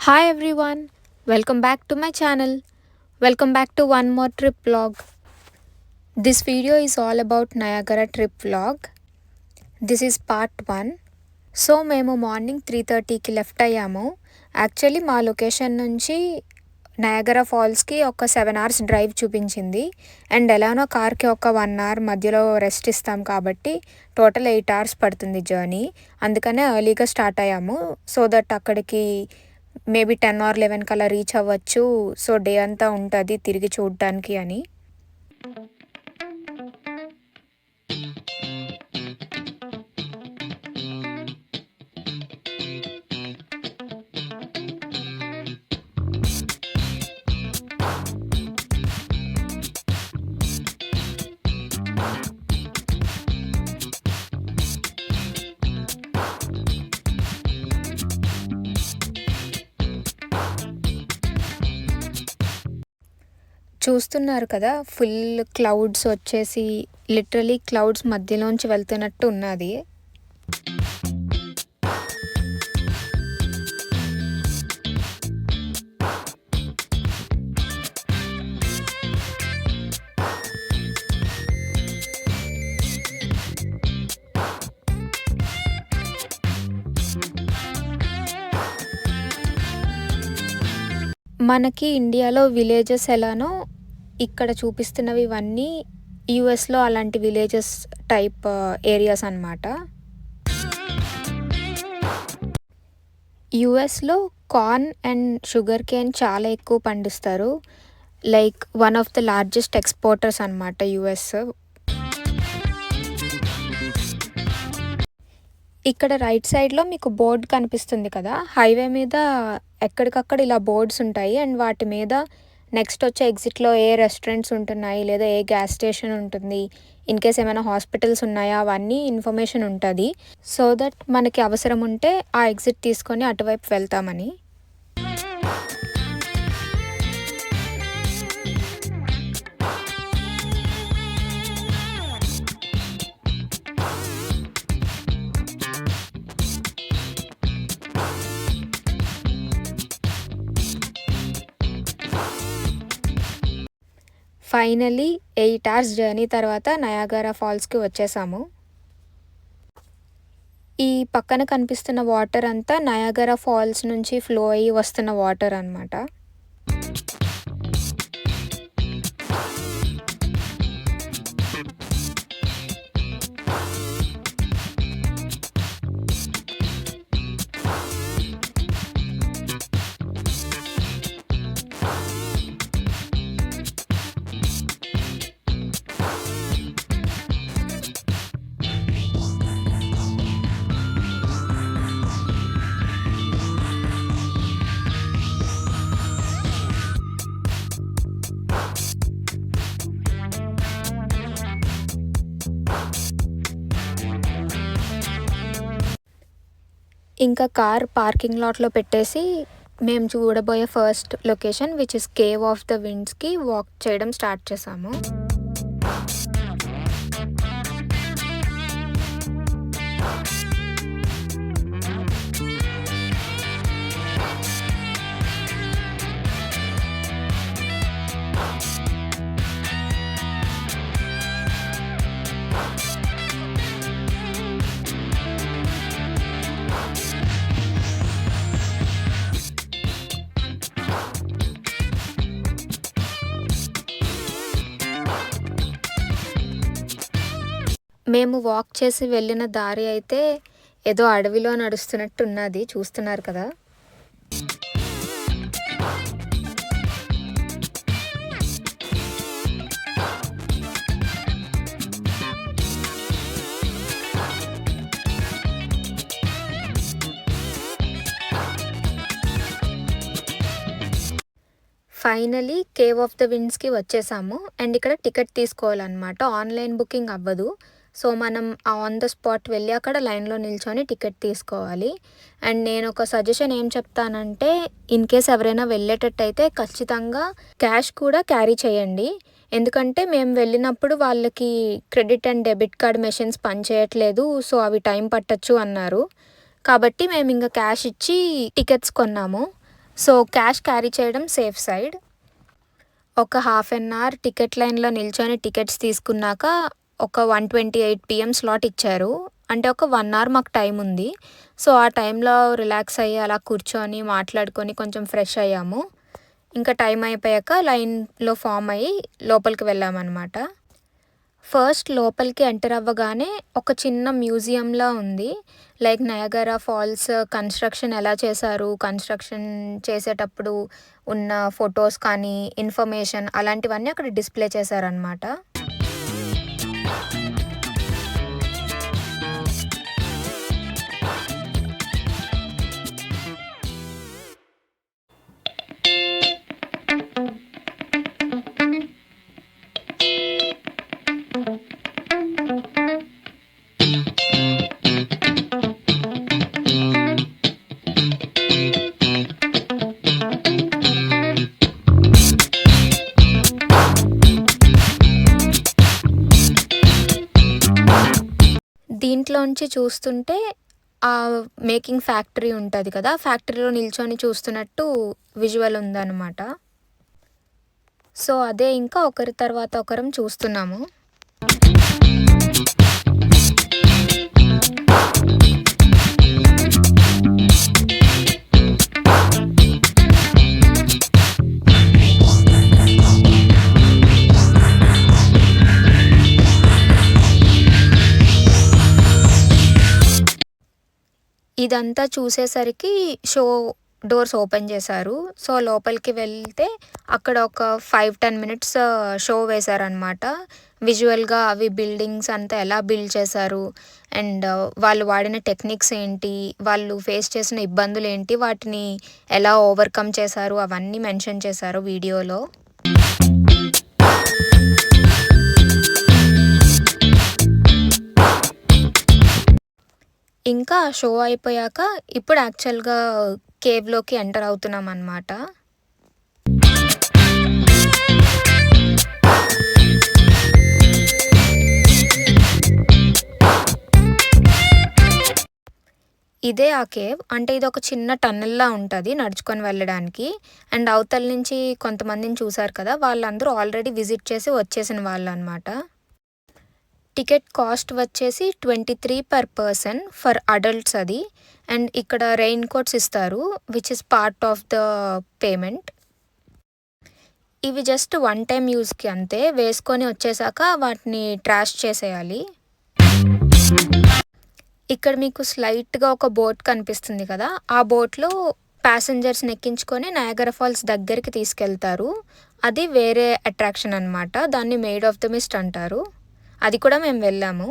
Hi everyone, welcome back to my channel. Welcome back to one more trip vlog. This video is all about Niagara trip vlog. This is part 1. So మేము morning 3:30కి left అయ్యాము. Actually మా location నుంచి Niagara ఫాల్స్కి ఒక 7 hours drive చూపించింది. And ఎలానో కార్కి ఒక 1 hour మధ్యలో రెస్ట్ ఇస్తాం కాబట్టి టోటల్ 8 hours పడుతుంది జర్నీ. అందుకనే ఎర్లీగా స్టార్ట్ అయ్యాము. సో దట్ అక్కడికి మేబీ 10 or 11 కల్లా రీచ్ అవ్వచ్చు. సో డే అంతా ఉంటుంది తిరిగి చూడటానికి అని. చూస్తున్నారు కదా, ఫుల్ క్లౌడ్స్ వచ్చేసి లిటరలీ క్లౌడ్స్ మధ్యలోంచి వెళ్తున్నట్టు ఉన్నది. మనకి ఇండియాలో విలేజెస్ ఎలానో ఇక్కడ చూపిస్తున్నవి ఇవన్నీ యూఎస్లో అలాంటి విలేజెస్ టైప్ ఏరియాస్ అన్నమాట. యూఎస్లో కార్న్ అండ్ షుగర్ కేన్ చాలా ఎక్కువ పండిస్తారు. Like one of the largest exporters అన్నమాట యూఎస్. ఇక్కడ రైట్ సైడ్లో మీకు బోర్డు కనిపిస్తుంది కదా, హైవే మీద ఎక్కడికక్కడ ఇలా బోర్డ్స్ ఉంటాయి. అండ్ వాటి మీద నెక్స్ట్ వచ్చే ఎగ్జిట్లో ఏ రెస్టారెంట్స్ ఉంటున్నాయి లేదా ఏ గ్యాస్ స్టేషన్ ఉంటుంది, ఇన్ కేస్ ఏమైనా హాస్పిటల్స్ ఉన్నాయా, అవన్నీ ఇన్ఫర్మేషన్ ఉంటుంది. సో దట్ మనకి అవసరం ఉంటే ఆ ఎగ్జిట్ తీసుకొని అటువైపు వెళ్తామని. ఫైనలీ 8 hours జర్నీ తర్వాత నయాగరా ఫాల్స్కి వచ్చేసాము. ఈ పక్కన కనిపిస్తున్న వాటర్ అంతా నయాగరా ఫాల్స్ నుంచి ఫ్లో అయ్యి వస్తున్న వాటర్ అన్నమాట. ఇంకా కార్ పార్కింగ్ లాట్లో పెట్టేసి మేము చూడబోయే first location which is cave of the విండ్స్కి వాక్ చేయడం స్టార్ట్ చేసాము. మేము వాక్ చేసి వెళ్ళిన దారి అయితే ఏదో అడవిలో నడుస్తున్నట్టు ఉన్నది, చూస్తున్నారు కదా. ఫైనలీ కేవ్ ఆఫ్ ద విండ్స్కి వచ్చేసాము. అండ్ ఇక్కడ టికెట్ తీసుకోవాలన్నమాట, ఆన్లైన్ బుకింగ్ అవ్వదు. సో మనం ఆన్ ద స్పాట్ వెళ్ళి అక్కడ లైన్లో నిల్చొని టికెట్ తీసుకోవాలి. అండ్ నేను ఒక సజెషన్ ఏం చెప్తానంటే, ఇన్ కేస్ ఎవరైనా వెళ్ళేటట్టయితే ఖచ్చితంగా క్యాష్ కూడా క్యారీ చేయండి. ఎందుకంటే మేము వెళ్ళినప్పుడు వాళ్ళకి credit and debit card machines పనిచేయట్లేదు, సో అవి టైం పట్టచ్చు అన్నారు. కాబట్టి మేము ఇంకా క్యాష్ ఇచ్చి టికెట్స్ కొన్నాము. సో క్యాష్ క్యారీ చేయడం సేఫ్ సైడ్. ఒక హాఫ్ అన్ అవర్ టికెట్ లైన్లో నిల్చొని టికెట్స్ తీసుకున్నాక ఒక 1:28 PM స్లాట్ ఇచ్చారు. అంటే ఒక 1 అవర్ మాకు టైం ఉంది. సో ఆ టైంలో రిలాక్స్ అయ్యి అలా కూర్చొని మాట్లాడుకొని కొంచెం ఫ్రెష్ అయ్యాము. ఇంకా టైం అయిపోయాక లైన్లో ఫామ్ అయ్యి లోపలికి వెళ్ళామన్నమాట. ఫస్ట్ లోపలికి ఎంటర్ అవ్వగానే ఒక చిన్న మ్యూజియంలా ఉంది. లైక్ నయాగరా ఫాల్స్ కన్స్ట్రక్షన్ ఎలా చేశారు, కన్స్ట్రక్షన్ చేసేటప్పుడు ఉన్న ఫొటోస్ కానీ ఇన్ఫర్మేషన్ అలాంటివన్నీ అక్కడ డిస్ప్లే చేశారనమాట. దీంట్లోంచి చూస్తుంటే ఆ మేకింగ్ ఫ్యాక్టరీ ఉంటుంది కదా, ఫ్యాక్టరీలో నిల్చొని చూస్తున్నట్టు విజువల్ ఉందన్నమాట. సో అదే ఇంకా ఒకరి తర్వాత ఒకరం చూస్తున్నాము. ఇదంతా చూసేసరికి షో డోర్స్ ఓపెన్ చేశారు. సో లోపలికి వెళ్తే అక్కడ ఒక 5-10 మినిట్స్ షో వేశారనమాట. విజువల్గా అవి బిల్డింగ్స్ అంతా ఎలా బిల్డ్ చేశారు అండ్ వాళ్ళు వాడిన టెక్నిక్స్ ఏంటి, వాళ్ళు ఫేస్ చేసిన ఇబ్బందులు ఏంటి, వాటిని ఎలా ఓవర్కమ్ చేశారు అవన్నీ మెన్షన్ చేశారు వీడియోలో. ఇంకా షో అయిపోయాక ఇప్పుడు యాక్చువల్గా కేవ్లోకి ఎంటర్ అవుతున్నాం అన్నమాట. ఇదే ఆ కేవ్. అంటే ఇది ఒక చిన్న టన్నెల్లా ఉంటుంది నడుచుకొని వెళ్ళడానికి. అండ్ అవతల నుంచి కొంతమందిని చూసారు కదా, వాళ్ళందరూ ఆల్రెడీ విజిట్ చేసి వచ్చేసిన వాళ్ళు అనమాట. టికెట్ కాస్ట్ వచ్చేసి 23 per person ఫర్ అడల్ట్స్ అది. అండ్ ఇక్కడ రెయిన్ కోట్స్ ఇస్తారు which is part of the payment. ఇవి జస్ట్ 1 టైం యూస్కి అంతే, వేసుకొని వచ్చేసాక వాటిని ట్రాష్ చేసేయాలి. ఇక్కడ మీకు స్లైట్గా ఒక బోట్ కనిపిస్తుంది కదా, ఆ బోట్లో ప్యాసింజర్స్ని ఎక్కించుకొని నయాగరా ఫాల్స్ దగ్గరికి తీసుకెళ్తారు. అది వేరే అట్రాక్షన్ అనమాట, దాన్ని మేడ్ ఆఫ్ ద మిస్ట్ అంటారు. అది కూడా మేము వెళ్ళాము.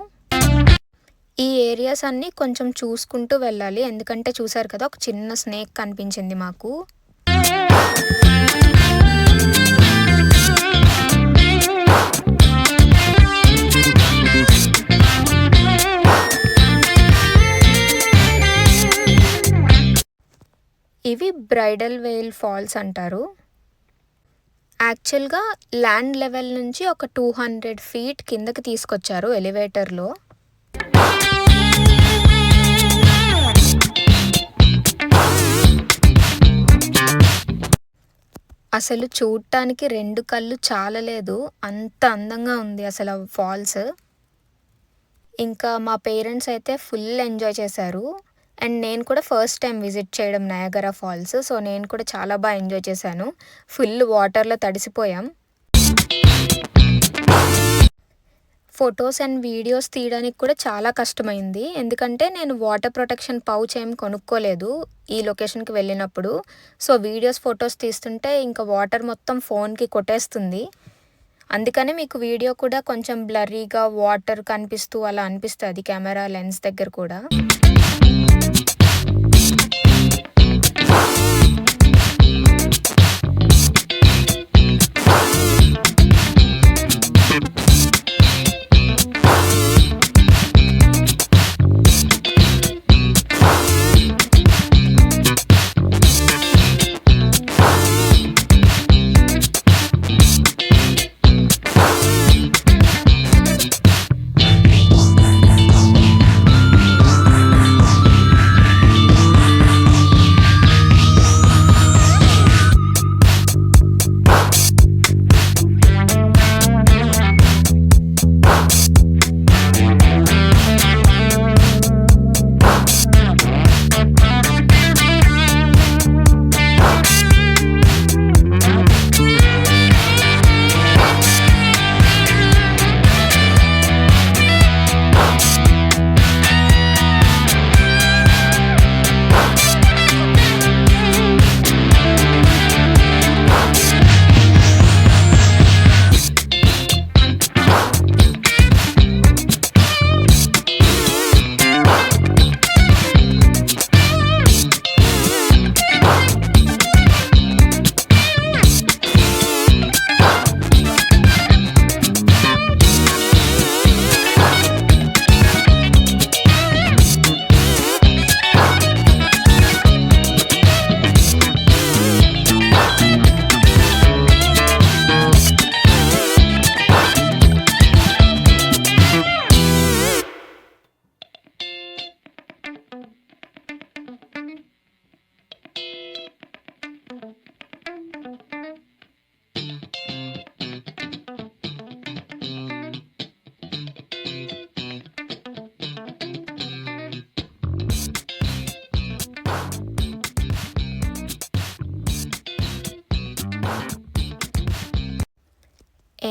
ఈ ఏరియాస్ అన్నీ కొంచెం చూసుకుంటూ వెళ్ళాలి, ఎందుకంటే చూసారు కదా ఒక చిన్న స్నేక్ కనిపించింది మాకు. ఇవి బ్రైడల్ వేల్ ఫాల్స్ అంటారు. యాక్చువల్గా ల్యాండ్ లెవెల్ నుంచి ఒక 200 feet కిందకి తీసుకొచ్చారు ఎలివేటర్లో. అసలు చూడటానికి 2 కళ్ళు చాలలేదు, అంత అందంగా ఉంది అసలు ఫాల్స్. ఇంకా మా పేరెంట్స్ అయితే ఫుల్ ఎంజాయ్ చేశారు. అండ్ నేను కూడా ఫస్ట్ టైం విజిట్ చేయడం నయాగరా ఫాల్స్. సో నేను కూడా చాలా బాగా ఎంజాయ్ చేశాను. ఫుల్ వాటర్లో తడిసిపోయాం. ఫొటోస్ అండ్ వీడియోస్ తీయడానికి కూడా చాలా కష్టమైంది, ఎందుకంటే నేను వాటర్ ప్రొటెక్షన్ పౌచ్ ఏం కొనుక్కోలేదు ఈ లొకేషన్కి వెళ్ళినప్పుడు. సో వీడియోస్ ఫొటోస్ తీస్తుంటే ఇంకా వాటర్ మొత్తం ఫోన్కి కొట్టేస్తుంది. అందుకనే మీకు వీడియో కూడా కొంచెం బ్లర్రీగా వాటర్ కనిపిస్తూ అలా అనిపిస్తుంది కెమెరా లెన్స్ దగ్గర కూడా.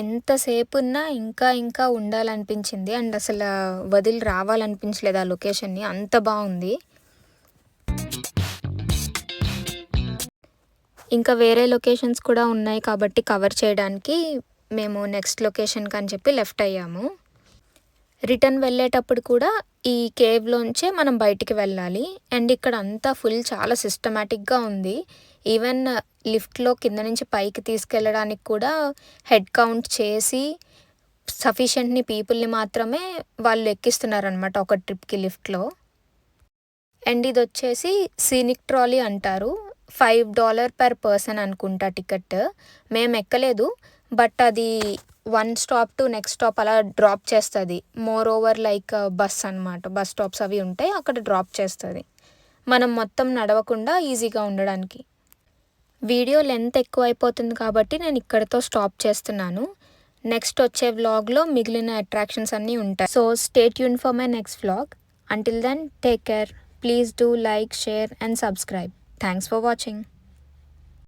ఎంతసేపు ఉన్నా ఇంకా ఇంకా ఉండాలనిపించింది. అండ్ అసలు వదిలి రావాలనిపించలేదు ఆ లొకేషన్ని, అంత బాగుంది. ఇంకా వేరే లొకేషన్స్ కూడా ఉన్నాయి కాబట్టి కవర్ చేయడానికి మేము నెక్స్ట్ లొకేషన్కి అని చెప్పి లెఫ్ట్ అయ్యాము. రిటర్న్ వెళ్ళేటప్పుడు కూడా ఈ కేవ్లోంచే మనం బయటికి వెళ్ళాలి. అండ్ ఇక్కడ అంతా ఫుల్ చాలా సిస్టమాటిక్గా ఉంది. ఈవెన్ లిఫ్ట్లో కింద నుంచి పైకి తీసుకెళ్ళడానికి కూడా హెడ్ కౌంట్ చేసి సఫిషియెంట్ని పీపుల్ని మాత్రమే వాళ్ళు ఎక్కిస్తున్నారనమాట ఒక ట్రిప్కి లిఫ్ట్లో. అండ్ ఇది వచ్చేసి సీనిక్ ట్రాలీ అంటారు. $5 per పర్సన్ అనుకుంటా టికెట్. మేము ఎక్కలేదు, బట్ అది 1 స్టాప్ టు నెక్స్ట్ స్టాప్ అలా డ్రాప్ చేస్తుంది. మోర్ ఓవర్ లైక్ బస్ అనమాట. బస్ స్టాప్స్ అవి ఉంటాయి, అక్కడ డ్రాప్ చేస్తుంది మనం మొత్తం నడవకుండా ఈజీగా ఉండడానికి. వీడియో లెంత్ ఎక్కువ అయిపోతుంది కాబట్టి నేను ఇక్కడితో స్టాప్ చేస్తున్నాను. నెక్స్ట్ వచ్చే వ్లాగ్లో మిగిలిన అట్రాక్షన్స్ అన్నీ ఉంటాయి. So stay tuned for my next vlog. Until then take care. Please do like, share and subscribe. Thanks for watching.